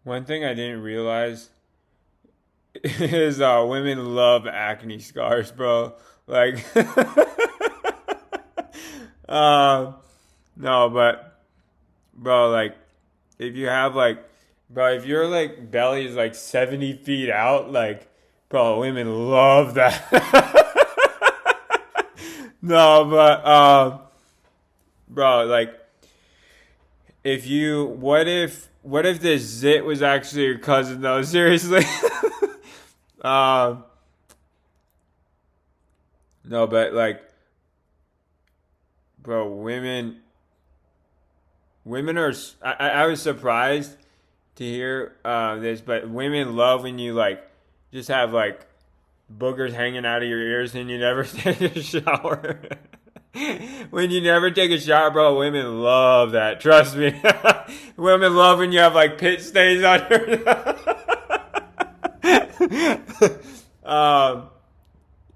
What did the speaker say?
One thing I didn't realize is women love acne scars, bro. Like, um, no, but bro, like, if you have like, bro, if your like belly is like 70 feet out, like, bro, women love that. No, but bro, like, if you, what if this zit was actually your cousin though? Seriously. um, no, but like, bro, women are. I was surprised to hear this, but women love when you like just have like boogers hanging out of your ears and you never take a shower. When you never take a shower, bro, women love that. Trust me. Women love when you have like pit stains on your. um,